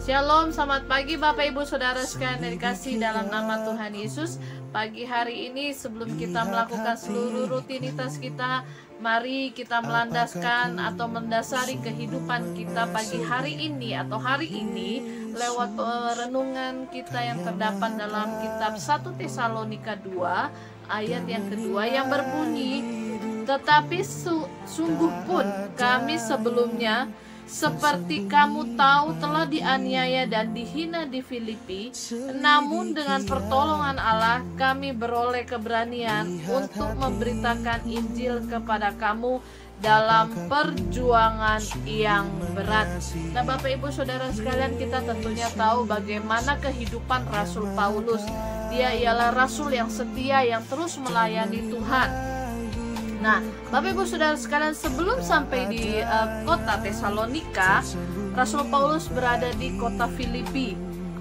Shalom, selamat pagi Bapak Ibu Saudara sekalian yang dikasihi dalam nama Tuhan Yesus. Pagi hari ini sebelum kita melakukan seluruh rutinitas kita, mari kita melandaskan atau mendasari kehidupan kita pagi hari ini atau hari ini lewat renungan kita yang terdapat dalam kitab 1 Tesalonika 2 ayat yang kedua yang berbunyi, tetapi sungguh pun kami sebelumnya seperti kamu tahu telah dianiaya dan dihina di Filipi, namun dengan pertolongan Allah kami beroleh keberanian untuk memberitakan Injil kepada kamu dalam perjuangan yang berat. Nah, Bapak Ibu Saudara sekalian, kita tentunya tahu bagaimana kehidupan Rasul Paulus. Dia ialah rasul yang setia, yang terus melayani Tuhan. Nah, Bapak Ibu Saudara sekalian, sebelum sampai di kota Tesalonika, Rasul Paulus berada di kota Filipi.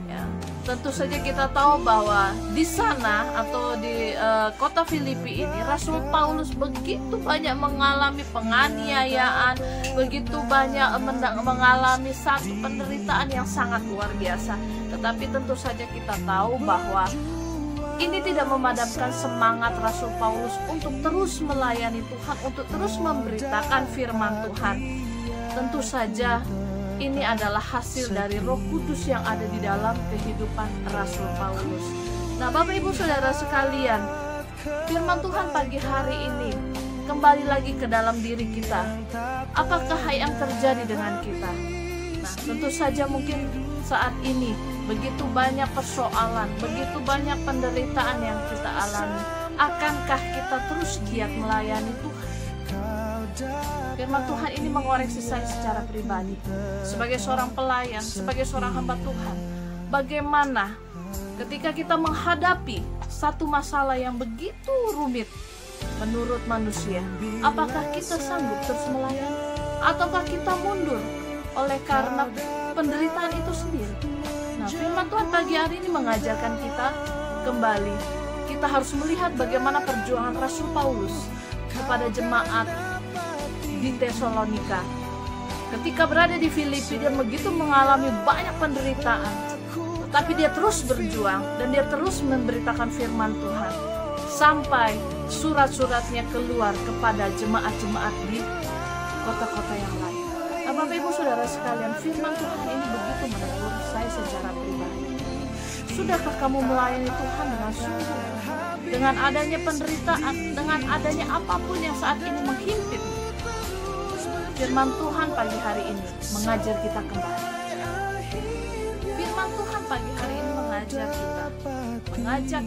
Ya, tentu saja kita tahu bahwa di sana atau di kota Filipi ini, Rasul Paulus begitu banyak mengalami penganiayaan, begitu banyak mengalami satu penderitaan yang sangat luar biasa. Tetapi tentu saja kita tahu bahwa ini tidak memadamkan semangat Rasul Paulus untuk terus melayani Tuhan, untuk terus memberitakan firman Tuhan. Tentu saja ini adalah hasil dari Roh Kudus yang ada di dalam kehidupan Rasul Paulus. Nah, Bapak Ibu Saudara sekalian, firman Tuhan pagi hari ini kembali lagi ke dalam diri kita. Apakah yang terjadi dengan kita? Nah, tentu saja mungkin saat ini begitu banyak persoalan, begitu banyak penderitaan yang kita alami. Akankah kita terus giat melayani Tuhan? Firman Tuhan ini mengoreksi saya secara pribadi, sebagai seorang pelayan, sebagai seorang hamba Tuhan. Bagaimana ketika kita menghadapi satu masalah yang begitu rumit menurut manusia, apakah kita sanggup terus melayani? Ataukah kita mundur oleh karena penderitaan itu sendiri? Nah, firman Tuhan pagi hari ini mengajarkan kita kembali. Kita harus melihat bagaimana perjuangan Rasul Paulus kepada jemaat di Tesalonika. Ketika berada di Filipi, dia begitu mengalami banyak penderitaan, tetapi dia terus berjuang dan dia terus memberitakan firman Tuhan sampai surat-suratnya keluar kepada jemaat-jemaat di kota-kota yang lain. Nah, Bapak Ibu Saudara sekalian, firman Tuhan ini begitu menegur saya secara pribadi. Sudahkah kamu melayani Tuhan dengan sungguh? Dengan adanya penderitaan, dengan adanya apapun yang saat ini menghimpit, firman Tuhan pagi hari ini mengajar kita kembali. Firman Tuhan pagi hari ini mengajak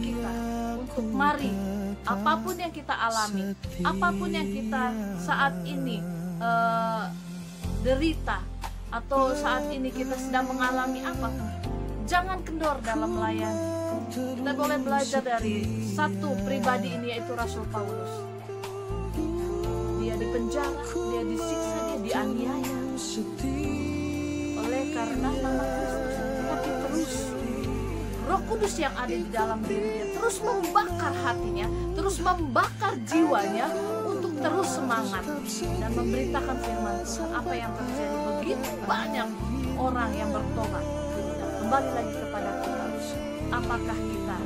kita untuk mari, apapun yang kita alami, apapun yang kita saat ini derita, atau saat ini kita sedang mengalami apapun, jangan kendor dalam melayani. Kita boleh belajar dari satu pribadi ini, yaitu Rasul Paulus. Dia dipenjara, dia disiksa, dia dianiaya oleh karena nama Kristus. Tetapi terus Roh Kudus yang ada di dalam dirinya terus membakar hatinya, terus membakar jiwanya untuk terus semangat dan memberitakan firman Tuhan. Apa yang terjadi? Begitu banyak orang yang bertobat dan kembali lagi kepada Tuhan. Apakah kita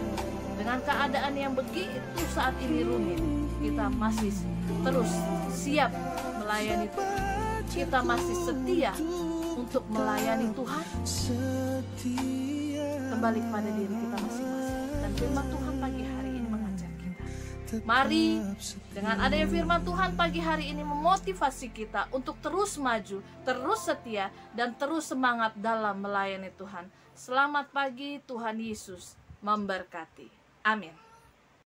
dengan keadaan yang begitu saat ini rumit, kita masih terus siap melayani Tuhan? Kita masih setia untuk melayani Tuhan? Kembali kepada diri kita masing-masing. Dan firman Tuhan pagi hari ini mengajar kita. Mari dengan adanya firman Tuhan pagi hari ini memotivasi kita untuk terus maju, terus setia, dan terus semangat dalam melayani Tuhan. Selamat pagi, Tuhan Yesus memberkati. Amin.